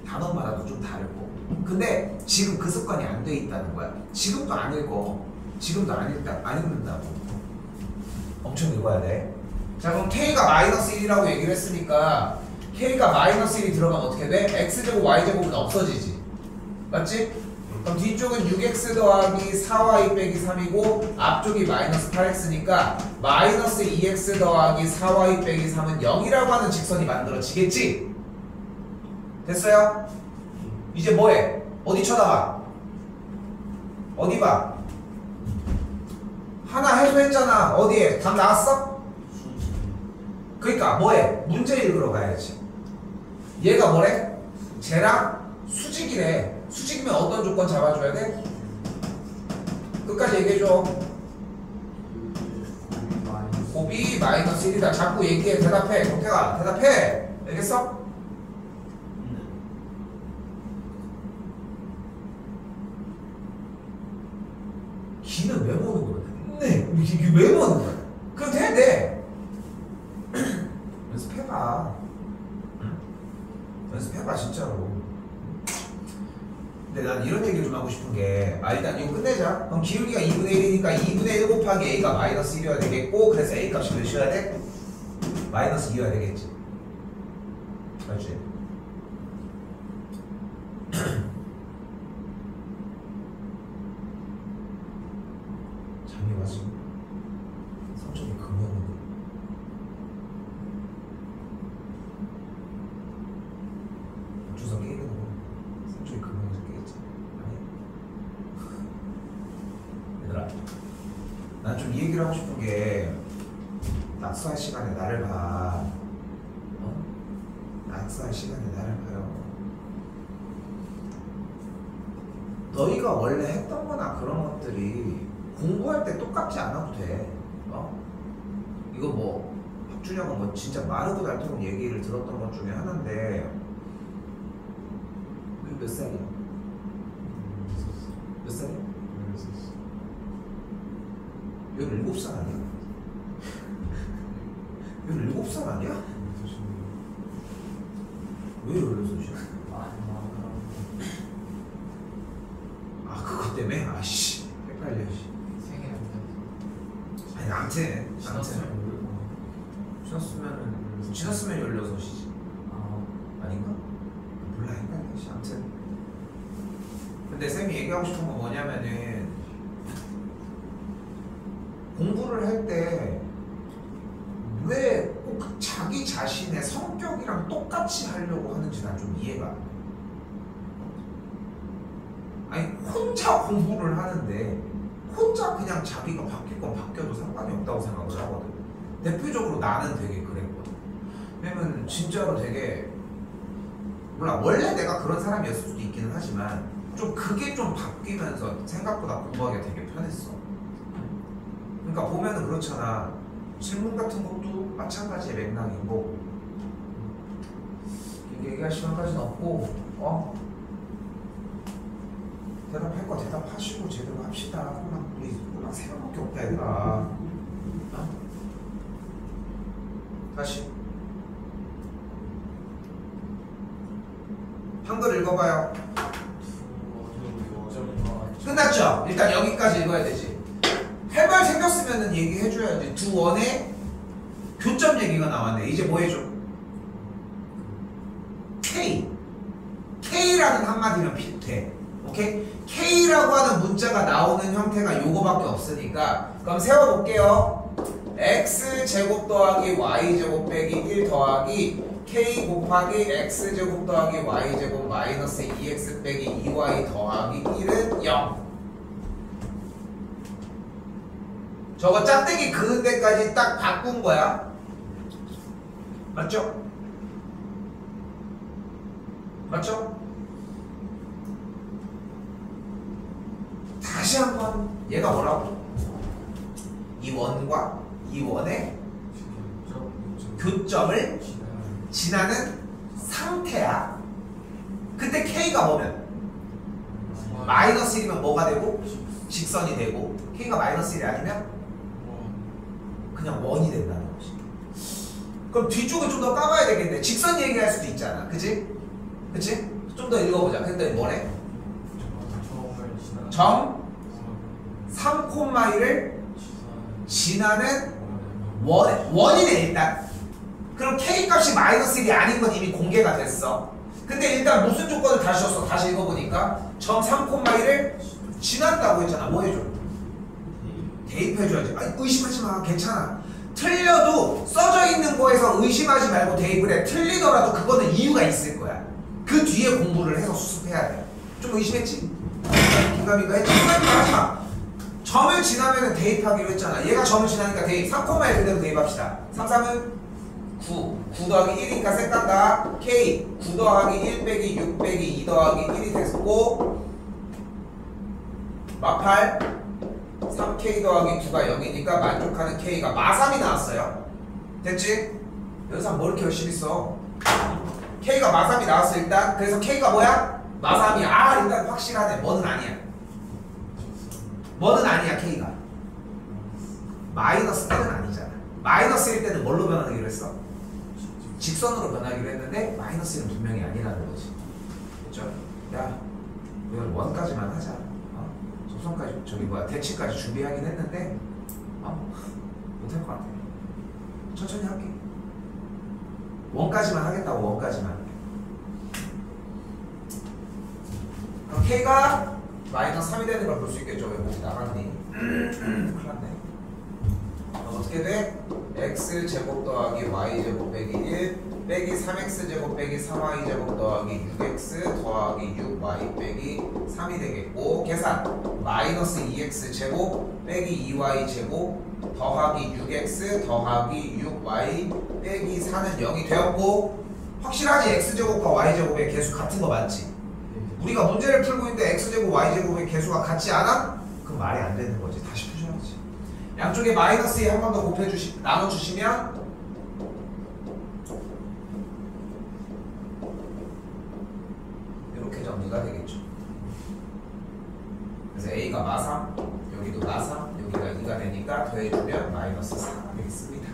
단어마다도 좀 다를 거고. 근데 지금 그 습관이 안 돼 있다는 거야. 지금도 안 읽어. 지금도 안 읽는다고. 엄청 읽어야 돼. 자, 그럼 K가 마이너스 1이라고 얘기를 했으니까 K가 마이너스 1이 들어가면 어떻게 돼? X제곱 Y제곱은 없어지지. 맞지? 그럼 뒤쪽은 6X 더하기 4Y 빼기 3이고 앞쪽이 마이너스 8X니까 마이너스 2X 더하기 4Y 빼기 3은 0이라고 하는 직선이 만들어지겠지? 됐어요? 이제 뭐해? 어디 쳐다봐? 어디 봐? 하나 해소했잖아. 어디에? 답 나왔어? 그러니까 뭐해? 문제 읽으러 가야지. 얘가 뭐래? 쟤랑 수직이래. 수직이면 어떤 조건 잡아줘야 돼? 끝까지 얘기해줘. 곱이 마이너스 1이다. 자꾸 얘기해. 대답해. 동태가 대답해. 알겠어? 기는 왜 모는 거야? 네. 이게 왜 모는 거야? 그럼 돼. 연습해봐. 연습해봐 진짜로. 근데 난 이런 얘기를 좀 하고 싶은 게 일단 이거 끝내자. 그럼 기울기가 2분의 1이니까 2분의 1 곱하기 A가 마이너스 1이어야 되겠고 그래서 A 값이 몇이어야 돼? 마이너스 2여야 되겠지. 알지? 잠이 와지. 성적이 금연인데. 주석 깨는 거. 성적이 금연에서 깨겠지. 아니. 얘들아, 난 좀 이 얘기를 하고 싶은 게 낙서할 시간에 나를 봐. 낙서할 시간에 나를 봐요. 너희가 원래 했던 거나 그런 것들이 공부할 때 똑같지 않아도 돼. 이거 뭐 박준영은 뭐 진짜 마르고 닳도록 얘기를 들었던 것 중에 하나인데 몇 살이야? 몇 살이야? 17살 아니야? 17살 아니야? 왜 16이야? 그것 때문에? 아씨 헷갈려. 생일 아니 아무튼 지났으면 16이지. 아닌가? 몰라 헷갈려. 아무튼 근데 쌤이 얘기하고 싶은 건 뭐냐면은 공부를 할 때 왜 꼭 자기 자신의 성격이랑 똑같이 하려고 하는지 난 좀 이해가 안 돼. 아니 혼자 공부를 하는데 혼자 그냥 자기가 바뀔 건 바뀌어도 상관이 없다고 생각을 하거든. 대표적으로 나는 되게 그랬거든. 왜냐면 진짜로 되게 몰라 원래 내가 그런 사람이었을 수도 있기는 하지만 좀 그게 좀 바뀌면서 생각보다 공부하기가 되게 편했어. 그러니까 보면은 그렇잖아. 질문 같은 것도 마찬가지의 맥락인 거고 얘기할 시간까지는 없고 대답할 거 대답하시고 제대로 합시다. 우리 꼬막 3명밖에 없다 얘들아. 다시 한글 읽어봐요. 끝났죠? 일단 여기까지 읽어야 되지. 할 말 생겼으면 얘기해줘야지. 두 원의 교점 얘기가 나왔네. 이제 뭐 해줘? K라는 한마디면 돼. 오케이? K라고 하는 문자가 나오는 형태가 요거밖에 없으니까 그럼 세워볼게요. X제곱 더하기 Y제곱 빼기 1 더하기 K 곱하기 X제곱 더하기 Y제곱 마이너스 2X 빼기 2Y 더하기 1은 0. 저거 짝대기 그은 데까지 딱 바꾼 거야. 맞죠? 맞죠? 다시 한번 얘가 뭐라고? 이 원과 이 원의 교점을 지나는 상태야. 그때 K가 뭐면? 마이너스 1이면 뭐가 되고? 직선이 되고, K가 마이너스 1이 아니면 그냥 원이 된다는 것이. 그럼 뒤쪽을 좀 더 까봐야 되겠네. 직선 얘기할 수도 있잖아. 그치? 그치? 좀 더 읽어보자. 근데 뭐래? 점 3,1을 지나는 원이네 일단. 그럼 K 값이 마이너스 1이 아닌 건 이미 공개가 됐어. 근데 일단 무슨 조건을 다시 줬어? 다시 읽어보니까 점 3,1을 지난다고 했잖아. 뭐 해줘? 대입해줘야지. 아니, 의심하지 마. 괜찮아. 틀려도 써져 있는 거에서 의심하지 말고 대입을 해. 틀리더라도 그거는 이유가 있을 거야. 그 뒤에 공부를 해서 수습해야 돼. 좀 의심했지? 긴가민가 했지? 긴가민가 하지 마. 점을 지나면 대입하기로 했잖아. 얘가 점을 지나니까 대입. 3,1 그대로 대입합시다. 3, 3은 9. 9 더하기 1이니까 셋간다. K. 9 더하기 1 빼기 6 빼기 2 더하기 1이 됐고, 마8 3K 더하기 2가 0이니까 만족하는 K가 마3이 나왔어요. 됐지? 여기서 뭐 이렇게 열심히 써? K가 마3이 나왔어 일단. 그래서 K가 뭐야? 마3이야. 아 일단 확실하네. 뭐는 아니야. 뭐는 아니야 K가. 마이너스 1은 아니잖아. 마이너스 1 때는 뭘로 변하기로 했어? 직선으로 변하기로 했는데 마이너스 1은 분명히 아니라는 거지. 됐죠? 야 이걸 원까지만 하자. 조선까지 저기 뭐야 대치까지 준비하긴 했는데 못할 것 같아. 천천히 할게. 원까지만 하겠다고. 원까지만. 그럼 K가 마이너스 3이 되는 걸 볼 수 있겠죠. 왜 목이 나갔니? 큰일 났네. 어떻게 돼? x제곱 더하기 y제곱 빼기 1 빼기 3x제곱 빼기 3y제곱 더하기 6x 더하기 6y 빼기 3이 되겠고, 계산 마이너스 2x제곱 빼기 2y제곱 더하기 6x 더하기 6y 빼기 4는 0이 되었고, 확실하지? x제곱과 y제곱의 개수 같은 거 맞지? 우리가 문제를 풀고 있는데 x제곱 y제곱의 개수가 같지 않아? 그럼 말이 안 되는 거지. 다시 푸셔야지. 양쪽에 마이너스 2 한 번 더 나눠주시면 이렇게 정리가 되겠죠. 그래서 A가 마3, 여기도 마3, 여기가 2가 되니까 더해주면 마이너스 4가 되겠습니다.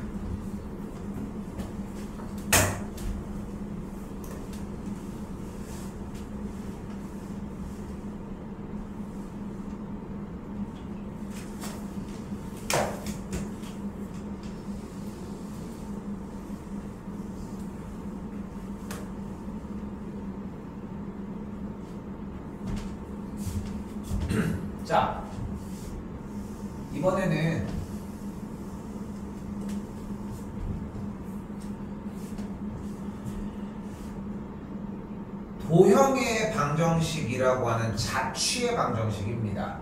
자, 이번에는 도형의 방정식이라고 하는 자취의 방정식입니다.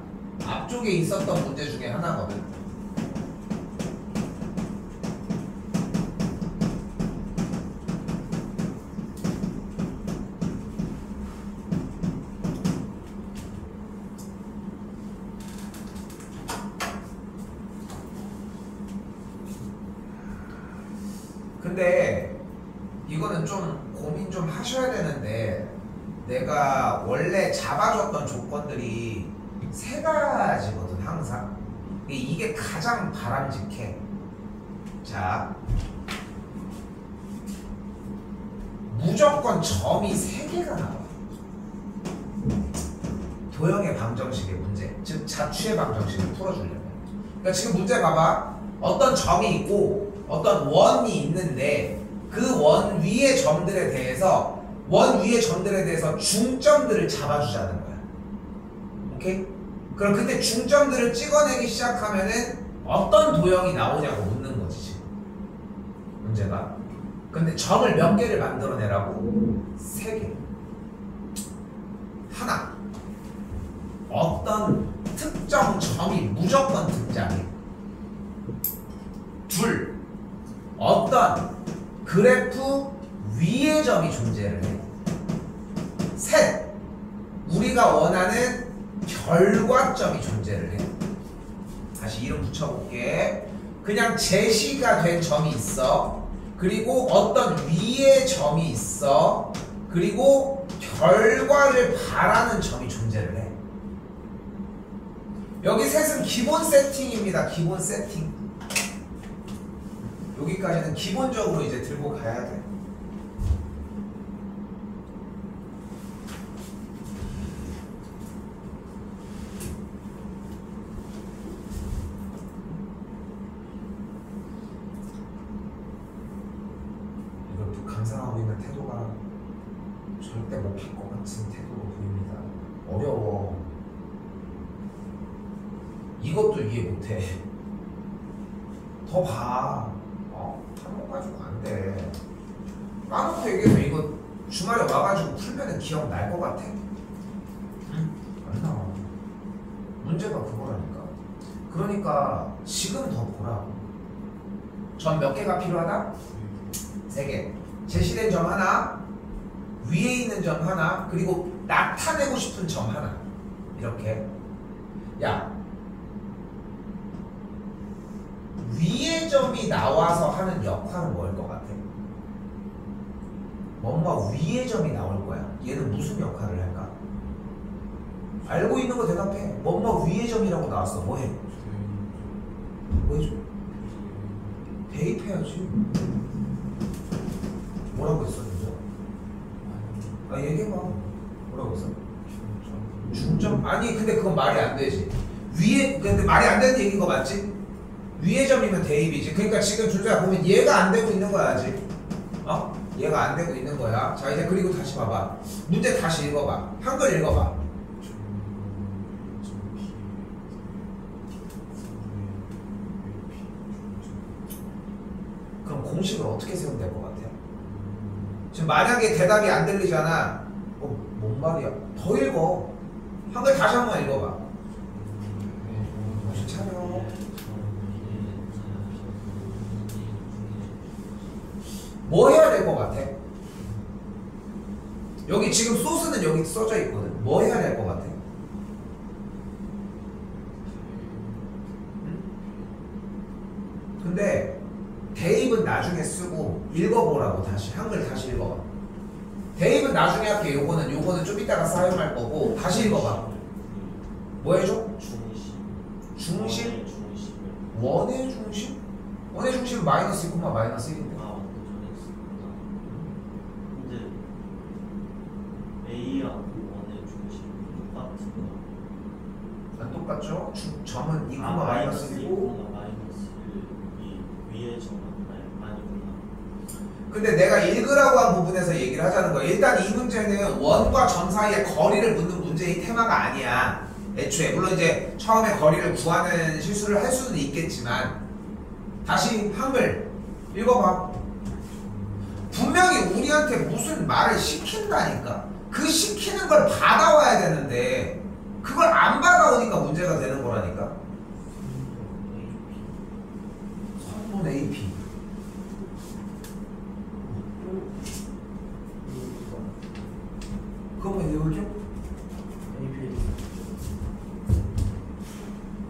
앞쪽에 있었던 문제 중에 하나거든. 근데 이거는 좀 고민 좀 하셔야 되는데, 내가 원래 잡아줬던 조건들이 세 가지거든 항상. 이게 가장 바람직해. 자, 무조건 점이 3개가 나와. 도형의 방정식의 문제, 즉 자취의 방정식을 풀어주려면. 그러니까 지금 문제 봐봐. 어떤 점이 있고 어떤 원이 있는데 그 원 위의 점들에 대해서 중점들을 잡아주자는 거야. 오케이? 그럼 그때 중점들을 찍어내기 시작하면은 어떤 도형이 나오냐고 묻는 거지 지금 문제가. 근데 점을 몇 개를 만들어내라고? 3개. 하나, 어떤 특정 점이 무조건 등장해. 둘, 어떤 그래프 위에 점이 존재를 해. 셋, 우리가 원하는 결과점이 존재를 해. 다시 이름 붙여볼게. 그냥 제시가 된 점이 있어. 그리고 어떤 위에 점이 있어. 그리고 결과를 바라는 점이 존재를 해. 여기 셋은 기본 세팅입니다. 기본 세팅. 여기까지는 기본적으로 이제 들고 가야 돼. 이것도 감상하고 있는 태도가 절대 못할 것 같은 태도로 보입니다. 어려워. 이것도 이해 못해. 더 봐. 한번 가지고 안 돼. 까놓고 얘기해서 이거 주말에 와가지고 풀면은 기억날 것 같아? 응? 안 나와. 문제가 그거라니까. 그러니까 지금 더 보라고. 점 몇 개가 필요하다? 3개. 제시된 점 하나, 위에 있는 점 하나, 그리고 나타내고 싶은 점 하나. 이렇게. 야, 위에 점이 나와서 하는 역할은 뭘 것 같아? 뭔가 위에 점이 나올 거야. 얘는 무슨 역할을 할까? 알고 있는 거 대답해. 뭔가 위에 점이라고 나왔어. 뭐 해? 뭐 해줘? 대입해야지. 뭐라고 했어, 진짜? 얘기해봐. 뭐라고 했어? 중점? 아니, 근데 그건 말이 안 되지. 위에, 근데 말이 안 되는 얘기인 거 맞지? 위에 점이면 대입이지. 그러니까 지금 준수야 보면 얘가 안 되고 있는 거야, 아직. 얘가 안 되고 있는 거야. 자, 이제 그리고 다시 봐봐. 문제 다시 읽어봐. 한글 읽어봐. 그럼 공식을 어떻게 세우면 될 것 같아요? 지금 만약에 대답이 안 들리잖아. 뭔 말이야? 더 읽어. 한글 다시 한 번 읽어봐. 정신 차려. 뭐 해야 될 것 같아? 여기 지금 소스는 여기 써져 있거든. 뭐 해야 될 것 같아? 응? 근데 대입은 나중에 쓰고 읽어보라고. 다시 한글 다시 읽어봐. 대입은 나중에 할게. 요거는 좀 이따가 사용할 거고. 다시 읽어봐. 뭐 해줘? 중심? 원의 중심? 원의 중심은 마이너스 2, 마이너스 1인데. 근데 A하고 원의 중심이 똑같은가? 안 똑같죠? 점은 2, 마이너스 1이고. 마이너스 1이 위에 점은 아니구나. 근데 내가 읽으라고 한 부분에서 얘기를 하자는 거야. 일단 이 문제는 원과 점 사이의 거리를 묻는 문제의 테마가 아니야. 애초에 물론 이제 처음에 거리를 구하는 실수를 할 수는 있겠지만, 다시 한글 읽어봐. 분명히 우리한테 무슨 말을 시킨다니까. 그 시키는 걸 받아와야 되는데 그걸 안 받아오니까 문제가 되는 거라니까. 선분 AP. 그거 뭐 외우죠?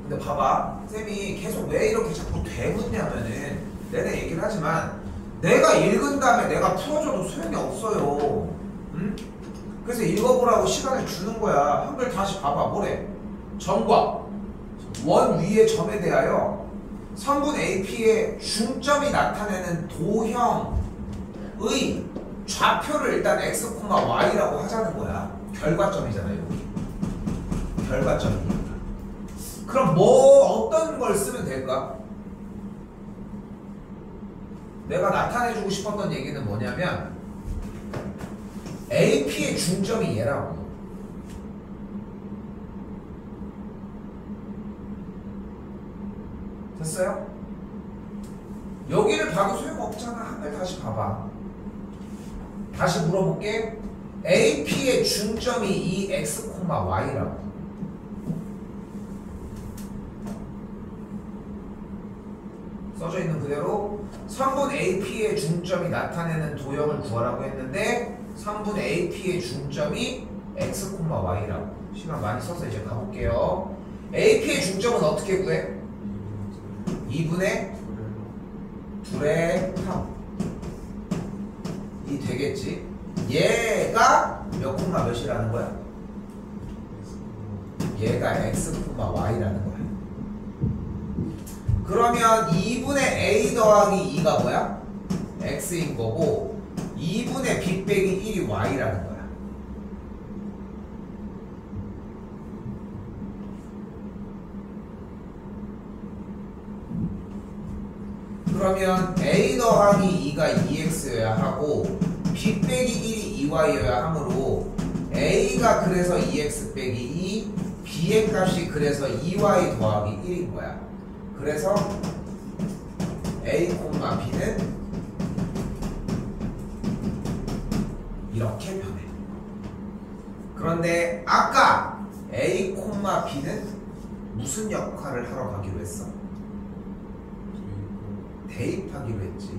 근데 봐봐, 쌤이 계속 왜 이렇게 자꾸 되묻냐면은, 내내 얘기를 하지만 내가 읽은 다음에 내가 풀어줘도 소용이 없어요. 응? 그래서 읽어보라고 시간을 주는 거야. 한글 다시 봐봐. 뭐래? 점과 원 위의 점에 대하여 선분 AP의 중점이 나타내는 도형의 좌표를 일단 x, y라고 하자는 거야. 결과점이잖아요. 결과점. 그럼 어떤 걸 쓰면 될까? 내가 나타내주고 싶었던 얘기는 뭐냐면, AP의 중점이 얘라고. 됐어요? 여기를 봐도 소용없잖아. 한글 다시 봐봐. 다시 물어볼게. AP의 중점이 이 x, y라고. 써져 있는 그대로 선분 AP의 중점이 나타내는 도형을 구하라고 했는데 선분 AP의 중점이 x, y라고. 시간 많이 써서 이제 가볼게요. AP의 중점은 어떻게 구해? 2분의 2의 3이 되겠지. 얘가 몇 콤마 몇이라는 거야? 얘가 x, y라는 거야. 그러면 2분의 a 더하기 2가 뭐야? x인 거고 2분의 b 빼기 1이 y라는 거야. 그러면 a 더하기 2가 2x여야 하고 b 빼기 1이 2y여야 하므로 a가 그래서 2x 빼기 2, b의 값이 그래서 2y 더하기 1인 거야. 그래서 a, b는 이렇게 변해. 그런데 아까 a, b는 무슨 역할을 하러 가기로 했어? 대입하기로 했지.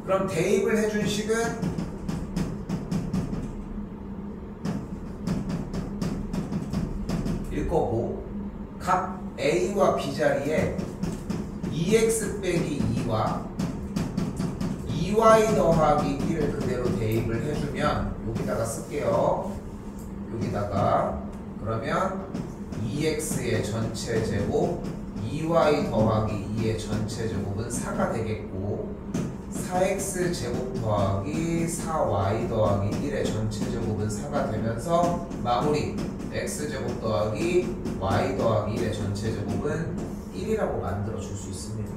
그럼 대입을 해준 식은 일 거고 각 a와 b 자리에 2x 빼기 2와 2y 더하기 1을 그대로 대입을 해주면 여기다가 쓸게요. 여기다가 그러면 2x의 전체 제곱 2y 더하기 2의 전체 제곱은 4가 되겠고 4x 제곱 더하기 4y 더하기 1의 전체 제곱은 4가 되면서 마무리 x 제곱 더하기 y 더하기 1의 전체 제곱은 1이라고 만들어 줄 수 있습니다.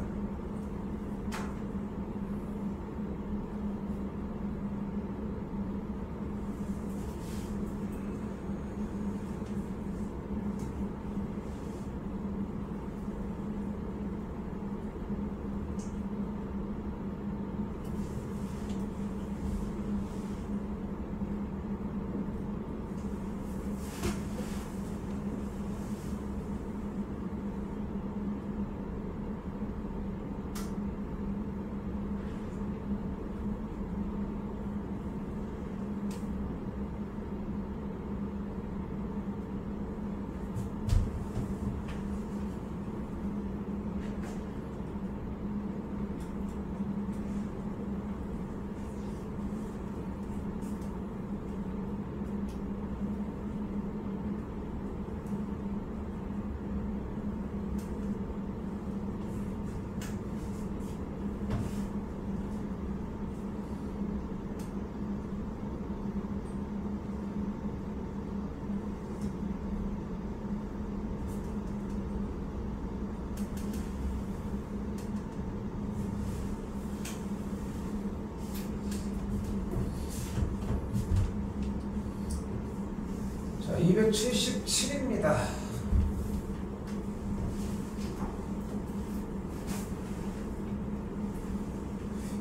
자, 277입니다.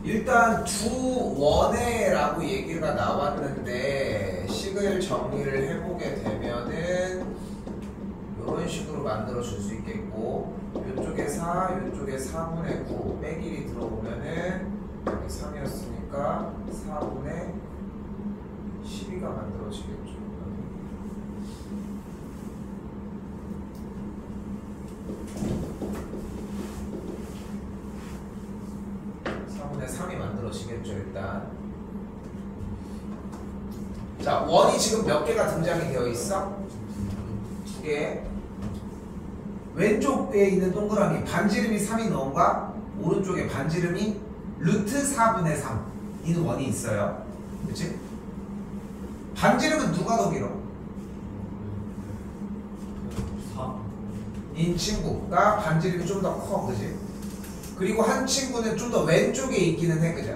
일단 두 원해라고 얘기가 나왔는데 식을 정리를 해보게 되면은 이런 식으로 만들어 줄 수 있겠고 이쪽에 4, 이쪽에 4분의 9 빼기리 들어오면은 여기 3이었으니까 4분의 12가 만들어지겠죠. 4분의 3이 만들어지겠죠. 일단 자, 원이 지금 몇 개가 등장이 되어 있어? 2개. 왼쪽에 있는 동그라미 반지름이 3이 나온가? 오른쪽에 반지름이 루트 4분의 3 이는 원이 있어요. 그치? 반지름은 누가 더 길어? 4인 친구가 반지름이 좀 더 커. 그치? 그리고 한 친구는 좀 더 왼쪽에 있기는 해. 그치?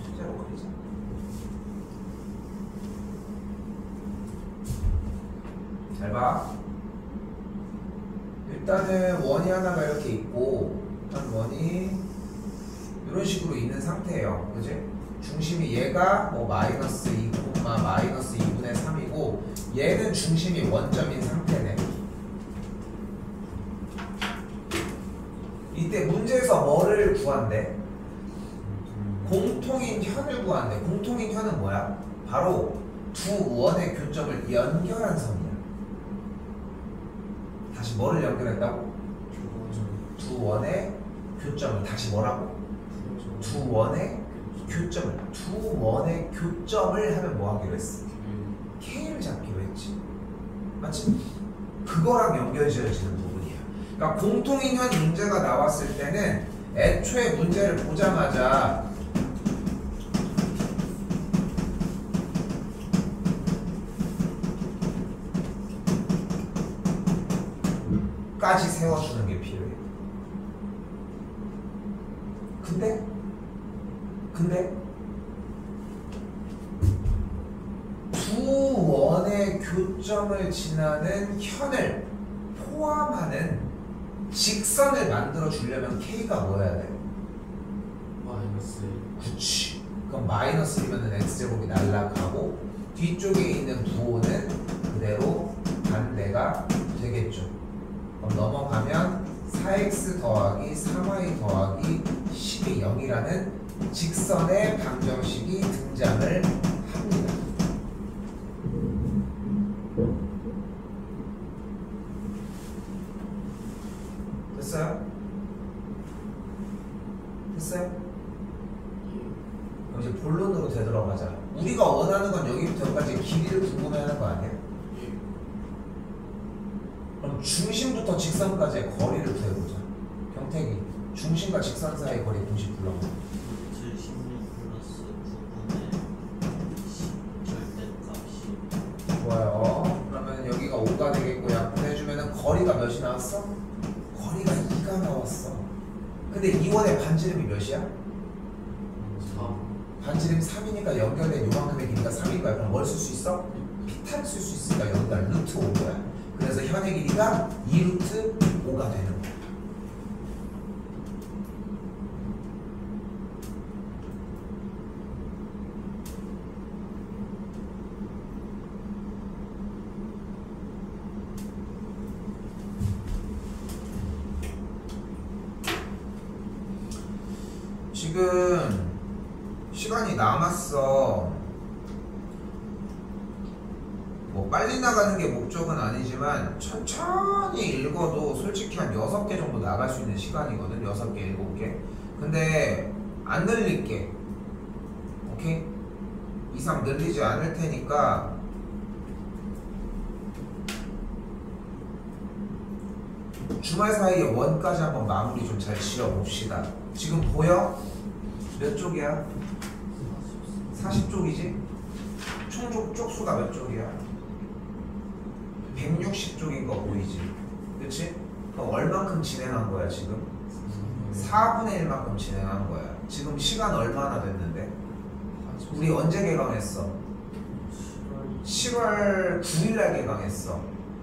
실제로 그리자. 잘 봐. 일단은 원이 하나가 이렇게 있고 한 원이 이런 식으로 있는 상태예요. 그지? 중심이 얘가 뭐 마이너스 2, 마이너스 2분의 3이고 얘는 중심이 원점인 상태네. 이때 문제에서 뭐를 구한대? 공통인 현을 구한대. 공통인 현은 뭐야? 바로 두 원의 교점을 연결한 선이야. 다시 뭐를 연결했다고? 두 원의 교점을 다시 뭐라고? 두 원의 교점을 하면 뭐 하기로 했어? K를 잡기로 했지. 맞지? 그거랑 연결지어지는 부분이야. 그러니까 공통인현 문제가 나왔을 때는 애초에 문제를 보자마자 까지 세워주는 게 필요해. 근데 두 원의 교점을 지나는 현을 포함하는 직선을 만들어 주려면 K가 뭐여야 돼? 마이너스. 그치. 그럼 마이너스 1이면 X제곱이 날아가고 뒤쪽에 있는 부호는 그대로 반대가 되겠죠. 그럼 넘어가면 4x 더하기 3y 더하기 10이 0이라는 직선의 방정식이 등장을 합니다. 됐어요? 그럼 이제 본론으로 되돌아가자. 우리가 원하는 건 여기부터 여기까지 길이를 궁금해하는 거 아니야? 그럼 중심부터 직선까지의 거리를 구해보자. 경택이 중심과 직선 사이의 거리 공식 불러봐. 16 플러스 9분의 10 절대값이. 좋아요. 그러면 여기가 5가 되겠고 약분해주면 거리가 몇이 나왔어? 거리가 2가 나왔어. 근데 이원의 반지름이 몇이야? 3. 반지름이 3이니까 연결된 요만큼의 길이가 3일 거야. 그럼 뭘 쓸 수 있어? 피타를 쓸 수 있으니까 여기다 루트 5거야. 그래서 현의 길이가 2루트 5가 되는 거야. 지금 시간이 남았어. 뭐 빨리 나가는 게 목적은 아니지만 천천히 읽어도 솔직히 한 6개 정도 나갈 수 있는 시간이거든. 6개, 7개. 근데 안 늘릴게. 오케이? 이상 늘리지 않을 테니까 주말 사이에 원까지 한번 마무리 좀 잘 지어봅시다. 지금 보여? 몇 쪽이야? 40쪽이지? 총 쪽수가 몇 쪽이야? 160쪽인 거 보이지? 그치? 그럼 얼만큼 진행한 거야 지금? 4분의 1만큼 진행한 거야. 지금 시간 얼마나 됐는데? 우리 언제 개강했어? 7월 9일날 개강했어.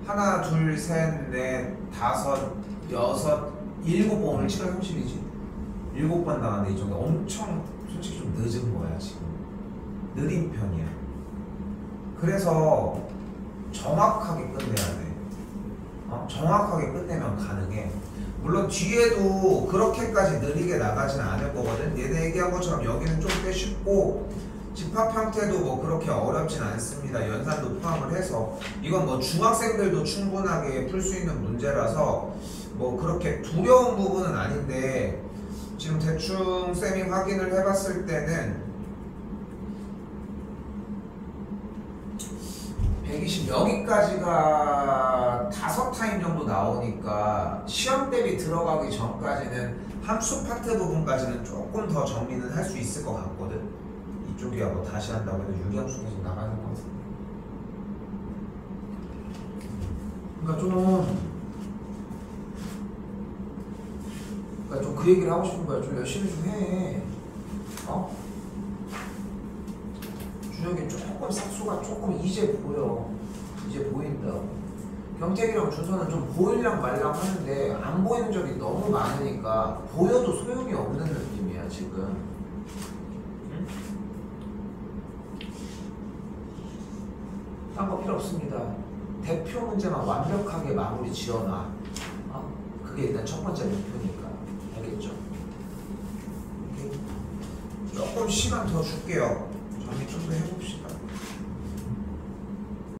하나, 둘, 셋, 넷, 다섯, 여섯, 7번. 오늘 7월 30일이지? 7번 나갔는데 이 정도 엄청 솔직히 좀 늦은 거야 지금. 느린 편이야. 그래서 정확하게 끝내야 돼. 정확하게 끝내면 가능해. 물론 뒤에도 그렇게까지 느리게 나가지는 않을 거거든. 얘네 얘기한 것처럼 여기는 좀 꽤 쉽고 집합 형태도 뭐 그렇게 어렵진 않습니다. 연산도 포함을 해서 이건 뭐 중학생들도 충분하게 풀 수 있는 문제라서 뭐 그렇게 두려운 부분은 아닌데 지금 대충 쌤이 확인을 해봤을 때는 120 여기까지가 5타임 정도 나오니까 시험 대비 들어가기 전까지는 함수 파트 부분까지는 조금 더 정리는 할 수 있을 것 같거든. 이쪽이야 뭐 다시 한다고 해도 유리함수 계속 나가는 것 같아. 그러니까 좀 그 얘기를 하고 싶은 거야. 좀 열심히 좀 해. 준혁이 조금 삭수가 조금 이제 보여. 이제 보인다. 경택이랑 준서는 좀 보일랑 말랑 하는데 안 보이는 적이 너무 많으니까 보여도 소용이 없는 느낌이야 지금. 응? 딴 거 필요 없습니다. 대표 문제만 완벽하게 마무리 지어놔. 그게 일단 첫 번째 목표니까. 좀 시간 더 줄게요. 정리 좀 더 해봅시다.